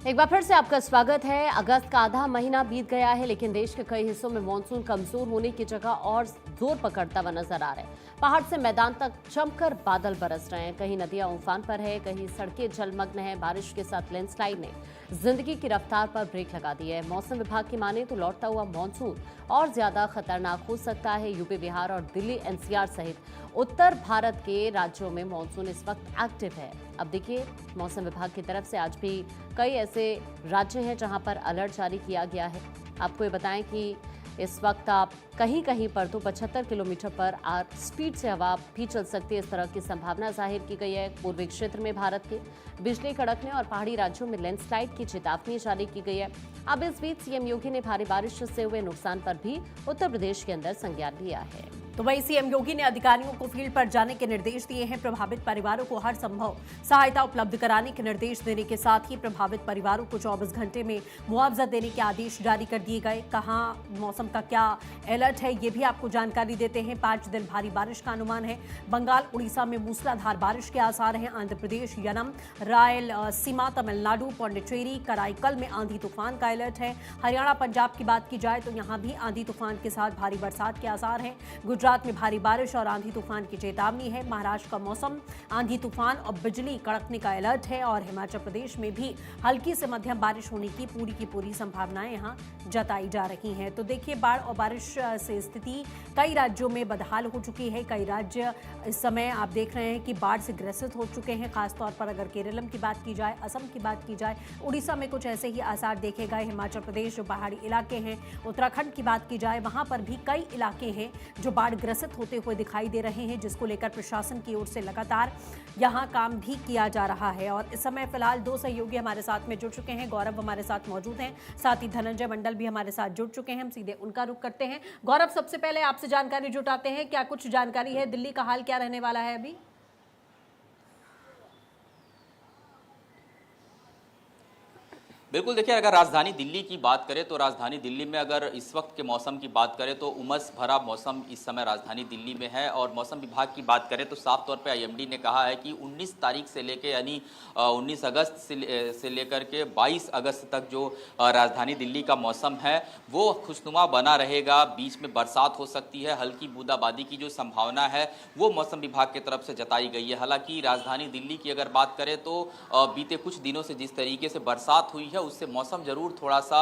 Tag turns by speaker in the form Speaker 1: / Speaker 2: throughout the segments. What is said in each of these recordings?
Speaker 1: एक बार फिर से आपका स्वागत है। अगस्त का आधा महीना बीत गया है, लेकिन देश के कई हिस्सों में मानसून कमजोर होने की जगह और जोर पकड़ता हुआ नजर आ रहा है। पहाड़ से मैदान तक जमकर बादल बरस रहे हैं। कहीं नदियां उफान पर है, कहीं सड़कें जलमग्न हैं। बारिश के साथ लैंडस्लाइड ने जिंदगी की रफ्तार पर ब्रेक लगा दी है। मौसम विभाग की माने तो लौटता हुआ मानसून और ज्यादा खतरनाक हो सकता है। यूपी, बिहार और दिल्ली एनसीआर सहित उत्तर भारत के राज्यों में मानसून इस वक्त एक्टिव है। अब देखिए, मौसम विभाग की तरफ से आज भी कई ऐसे राज्य हैं जहां पर अलर्ट जारी किया गया है। आपको ये बताएं कि इस वक्त आप कहीं कहीं पर तो 75 किलोमीटर पर स्पीड से हवा भी चल सकती है, इस तरह की संभावना जाहिर की गई है। पूर्वी क्षेत्र में भारत के बिजली कड़कने और पहाड़ी राज्यों में लैंडस्लाइड की चेतावनी जारी की गई है। अब इस बीच सीएम योगी ने भारी बारिश से हुए नुकसान पर भी उत्तर प्रदेश के अंदर संज्ञान लिया है।
Speaker 2: तो वहीं सीएम योगी ने अधिकारियों को फील्ड पर जाने के निर्देश दिए हैं। प्रभावित परिवारों को हर संभव सहायता उपलब्ध कराने के निर्देश देने के साथ ही प्रभावित परिवारों को 24 घंटे में मुआवजा देने के आदेश जारी कर दिए गए। कहां मौसम का क्या अलर्ट है, ये भी आपको जानकारी देते हैं। 5 दिन भारी बारिश का अनुमान है। बंगाल, उड़ीसा में मूसलाधार बारिश के आसार हैं। आंध्र प्रदेश, यनम, रायल सीमा, तमिलनाडु, पौंडीचेरी, कराईकल में आंधी तूफान का अलर्ट है। हरियाणा, पंजाब की बात की जाए तो यहां भी आंधी तूफान के साथ भारी बरसात के आसार हैं। गुजरात में भारी बारिश और आंधी तूफान की चेतावनी है। महाराष्ट्र का मौसम आंधी तूफान और बिजली कड़कने का अलर्ट है। और हिमाचल प्रदेश में भी हल्की से मध्यम बारिश होने की पूरी संभावनाएं यहां जताई जा रही हैं। तो देखिए, बाढ़ और बारिश से स्थिति कई राज्यों में बदहाल हो चुकी है। कई राज्य इस समय आप देख रहे हैं कि बाढ़ से ग्रसित हो चुके हैं। खासतौर पर अगर केरलम की बात की जाए, असम की बात की जाए, उड़ीसा में कुछ ऐसे ही आसार देखे गए। हिमाचल प्रदेश जो पहाड़ी इलाके हैं, उत्तराखंड की बात की जाए, वहां पर भी कई इलाके हैं जो बाढ़ ग्रसित होते हुए दिखाई दे रहे हैं, जिसको लेकर प्रशासन की ओर से लगातार यहां काम भी किया जा रहा है। और इस समय फिलहाल 2 सहयोगी हमारे साथ में जुड़ चुके हैं। गौरव हमारे साथ मौजूद हैं, साथ ही धनंजय मंडल भी हमारे साथ जुड़ चुके हैं। हम सीधे उनका रुख करते हैं। गौरव, सबसे पहले आपसे जानकारी जुटाते हैं, क्या कुछ जानकारी है, दिल्ली का हाल क्या रहने वाला है अभी?
Speaker 3: बिल्कुल, देखिए, अगर राजधानी दिल्ली की बात करें तो राजधानी दिल्ली में अगर इस वक्त के मौसम की बात करें तो उमस भरा मौसम इस समय राजधानी दिल्ली में है। और मौसम विभाग की बात करें तो साफ तौर पे आईएमडी ने कहा है कि 19 तारीख से लेकर यानी 19 अगस्त से लेकर के 22 अगस्त तक जो राजधानी दिल्ली का मौसम है वो खुशनुमा बना रहेगा। बीच में बरसात हो सकती है, हल्की बूंदाबांदी की जो संभावना है वो मौसम विभाग की तरफ से जताई गई है। हालांकि राजधानी दिल्ली की अगर बात करें तो बीते कुछ दिनों से जिस तरीके से बरसात हुई है उससे मौसम जरूर थोड़ा सा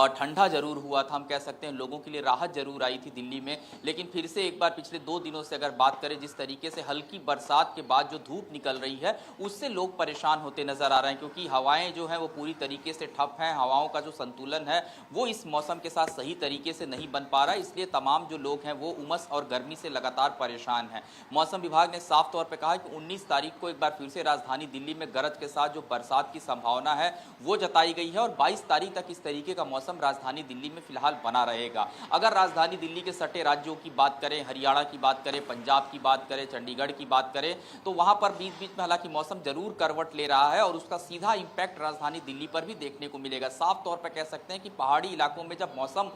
Speaker 3: ठंडा जरूर हुआ था, हम कह सकते हैं लोगों के लिए राहत जरूर आई थी दिल्ली में। लेकिन फिर से एक बार पिछले 2 दिनों से अगर बात करें, जिस तरीके से हल्की बरसात के बाद जो धूप निकल रही है उससे लोग परेशान होते नजर आ रहे हैं, क्योंकि हवाएं जो हैं वो पूरी तरीके से ठप हैं। हवाओं का जो संतुलन है वो इस मौसम के साथ सही तरीके से नहीं बन पा रहा है, इसलिए तमाम जो लोग हैं वो उमस और गर्मी से लगातार परेशान हैं। मौसम विभाग ने साफ तौर पर कहा कि 19 तारीख को एक बार फिर से राजधानी दिल्ली में गरज के साथ जो बरसात की संभावना है वो जताई गई है और 22 तारीख तक इस तरीके का मौसम राजधानी दिल्ली में फिलहाल बना रहेगा। अगर राजधानी दिल्ली के सटे राज्यों की बात करें, हरियाणा की बात करें, पंजाब की बात करें, चंडीगढ़ की बात करें, तो वहां पर बीच बीच में हालांकि मौसम जरूर करवट ले रहा है और उसका सीधा इंपैक्ट राजधानी दिल्ली पर भी देखने को मिलेगा। साफ तौर पर कह सकते हैं कि पहाड़ी इलाकों में जब मौसम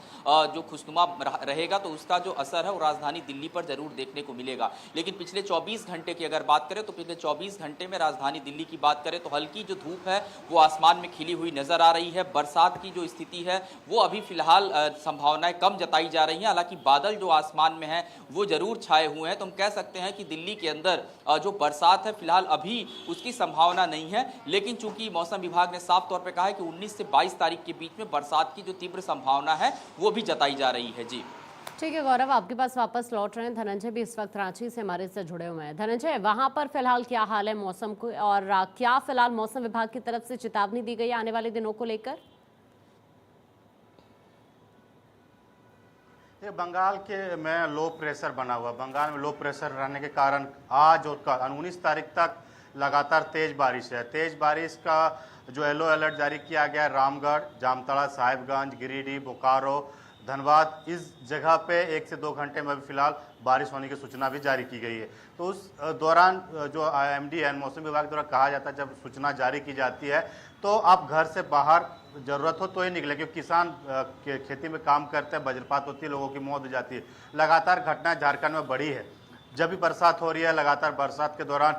Speaker 3: जो खुशनुमा रहेगा तो उसका जो असर है वो राजधानी दिल्ली पर जरूर देखने को मिलेगा। लेकिन पिछले 24 घंटे की अगर बात करें तो पिछले 24 घंटे में राजधानी दिल्ली की बात करें तो हल्की जो धूप है वो आसमान में खिली हुई नजर आ रही है। बरसात की जो स्थिति है वो अभी फिलहाल संभावनाएं कम जताई जा रही हैं। हालांकि बादल जो आसमान में हैं वो जरूर छाए हुए हैं, तो हम कह सकते हैं कि दिल्ली के अंदर जो बरसात है फिलहाल अभी उसकी संभावना नहीं है। लेकिन चूंकि मौसम विभाग ने साफ तौर पर कहा है कि 19 से 22 तारीख के बीच में बरसात की जो तीव्र संभावना है वो भी जताई जा रही है। जी
Speaker 1: ठीक है गौरव, आपके पास वापस लौट रहे हैं। धनंजय भी इस वक्त रांची से हमारे से जुड़े हुए हैं। धनंजय, वहां पर फिलहाल क्या हाल है मौसम को, और क्या फिलहाल मौसम विभाग की तरफ से चेतावनी दी गई है आने वाले दिनों को लेकर?
Speaker 4: ये बंगाल के में लो प्रेशर बना हुआ, बंगाल में लो प्रेशर रहने के कारण आज और कल 19 तारीख तक लगातार तेज बारिश है। तेज बारिश का जो येलो अलर्ट जारी किया गया है रामगढ़, जामताड़ा, साहिबगंज, गिरिडीह, बोकारो, धनबाद, इस जगह पे 1 से 2 घंटे में फिलहाल बारिश होने की सूचना भी जारी की गई है। तो उस दौरान जो आईएमडी है, मौसम विभाग द्वारा कहा जाता है, जब सूचना जारी की जाती है तो आप घर से बाहर ज़रूरत हो तो ही निकले, क्योंकि किसान खेती में काम करते हैं, वज्रपात होती है, लोगों की मौत हो जाती है। लगातार घटनाएं झारखंड में बढ़ी है। जब भी बरसात हो रही है, लगातार बरसात के दौरान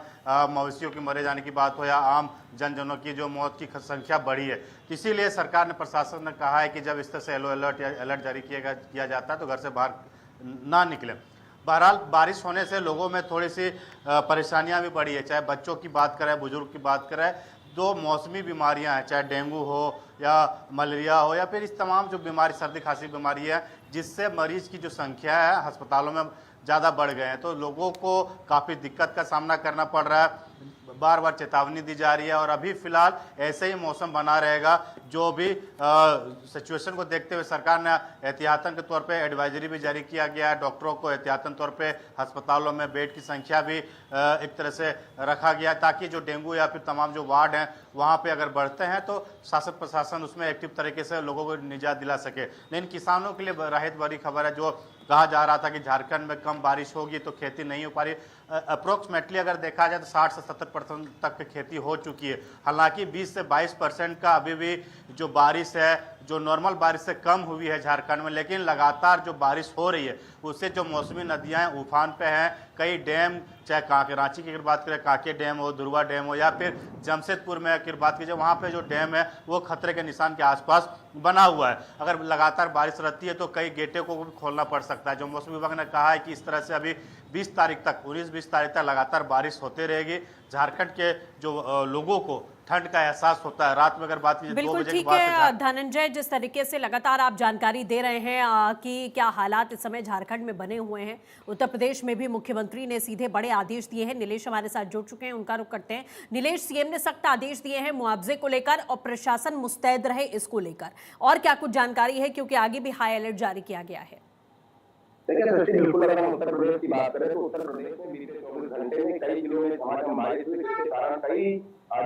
Speaker 4: मवेशियों के मरे जाने की बात हो या आम जनजनों की जो मौत की संख्या बढ़ी है, इसीलिए सरकार ने, प्रशासन ने कहा है कि जब इस तरह से येलो अलर्ट या अलर्ट जारी किया जाता है तो घर से बाहर ना निकलें। बहरहाल बारिश होने से लोगों में थोड़ी सी परेशानियां भी बढ़ी है, चाहे बच्चों की बात करें, बुजुर्ग की बात करें। दो मौसमी बीमारियां हैं, चाहे डेंगू हो या मलेरिया हो या फिर इस तमाम जो बीमारी, सर्दी खांसी बीमारी है, जिससे मरीज की जो संख्या है अस्पतालों में ज़्यादा बढ़ गए हैं, तो लोगों को काफ़ी दिक्कत का सामना करना पड़ रहा है। बार बार चेतावनी दी जा रही है और अभी फिलहाल ऐसे ही मौसम बना रहेगा। जो भी सिचुएशन को देखते हुए सरकार ने एहतियातन के तौर पे एडवाइजरी भी जारी किया गया है। डॉक्टरों को एहतियातन तौर पे अस्पतालों में बेड की संख्या भी एक तरह से रखा गया है, ताकि जो डेंगू या फिर तमाम जो वार्ड हैं वहाँ पे अगर बढ़ते हैं तो शासन प्रशासन उसमें एक्टिव तरीके से लोगों को निजात दिला सके। लेकिन किसानों के लिए राहत भरी खबर है। जो कहा जा रहा था कि झारखंड में कम बारिश होगी तो खेती नहीं हो पा रही, अप्रोक्सीमेटली अगर देखा जाए तो 60 से 70% तक की खेती हो चुकी है। हालांकि 20 से 22% का अभी भी जो बारिश है, जो नॉर्मल बारिश से कम हुई है झारखंड में, लेकिन लगातार जो बारिश हो रही है उससे जो मौसमी नदियां हैं उफान पे हैं। कई डैम, चाहे कांके, रांची की अगर बात करें कांके डैम हो, दुर्वा डैम हो या फिर जमशेदपुर में अगर बात कीजिए, वहाँ पे जो डैम है वो खतरे के निशान के आसपास बना हुआ है। अगर लगातार बारिश रहती है तो कई गेटों को भी खोलना पड़ सकता है। जो मौसम विभाग ने कहा है कि इस तरह से अभी 20 तारीख तक, 19-20 तारीख तक लगातार बारिश होते रहेगी। झारखंड के जो लोगों को ठंड का एहसास होता है। रात में अगर बात कीजिए 2
Speaker 2: बिल्कुल
Speaker 4: बजे के
Speaker 2: ठीक
Speaker 4: बाद
Speaker 2: है धनंजय, जिस तरीके से लगातार आप जानकारी दे रहे हैं कि क्या हालात इस समय झारखंड में बने हुए हैं। उत्तर प्रदेश में भी मुख्यमंत्री ने सीधे बड़े आदेश दिए हैं। नीलेश हमारे साथ जुड़ चुके हैं, उनका रुख करते हैं। नीलेश, सीएम ने सख्त आदेश दिए हैं मुआवजे को लेकर और प्रशासन मुस्तैद रहे इसको लेकर, और क्या कुछ जानकारी है क्योंकि आगे भी हाई अलर्ट जारी किया गया है?
Speaker 5: देखिए सचिन, बिल्कुल अगर हम उत्तर प्रदेश की बात करें तो उत्तर प्रदेश में बीते 24 घंटे में कई जिलों में झमाझम बारिश हुई, जिसके कारण कई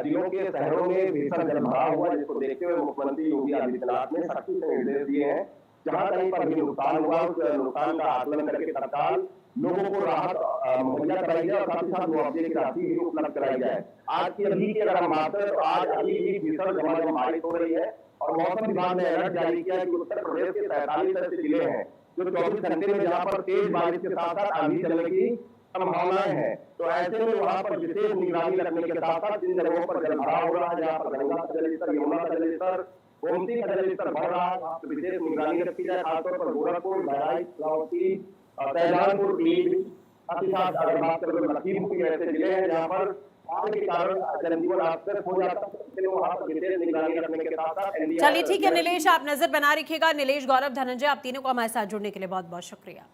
Speaker 5: जिलों के शहरों में भीषण जलभराव हुआ, जिसको देखते हुए मुख्यमंत्री योगी आदित्यनाथ ने सख्ती से निर्देश दिए हैं। जहां कहीं पर भी नुकसान हुआ उस नुकसान का आकलन करके तत्काल लोगों को राहत मुहैया कराई जाए और साथ ही साथ मुआवजे की राशि भी उपलब्ध कराई जाए। आज की अभी की अगर हम बात करें तो आज अभी भी भीषण झमाझम बारिश हो रही है और मौसम विभाग ने अलर्ट जारी किया कि उत्तर प्रदेश के 43 ऐसे जिले हैं जो 24 घंटे में जहाँ पर तेज बारिश के साथ साथ आंधी चलने की संभावनाएं हैं। तो ऐसे में वहाँ पर विशेष निगरानी रखने के साथ साथ जिन जगहों पर जलभराव हो रहा है, जहाँ पर गंगा का जलस्तर, यमुना का जलस्तर, गोमती का जलस्तर बढ़ रहा है, वहाँ पर विशेष निगरानी रखी जाए। खासतौर पर गोरखपुर, बहराइच, श्रावस्ती, शाहजहांपुर, पीलीभीत, साथ ही साथ अगर बात करें तो लखीमपुर के ऐसे जिले हैं जहाँ पर बाढ़ के कारण जनजीवन अस्त हो जाता है, वहाँ पर विशेष निगरानी रखने के साथ साथ।
Speaker 2: चलिए ठीक है नीलेश, आप नजर बना रखिएगा। नीलेश, गौरव, धनंजय, आप तीनों को हमारे साथ जुड़ने के लिए बहुत बहुत शुक्रिया।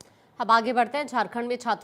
Speaker 1: अब आगे बढ़ते हैं। झारखंड में छात्र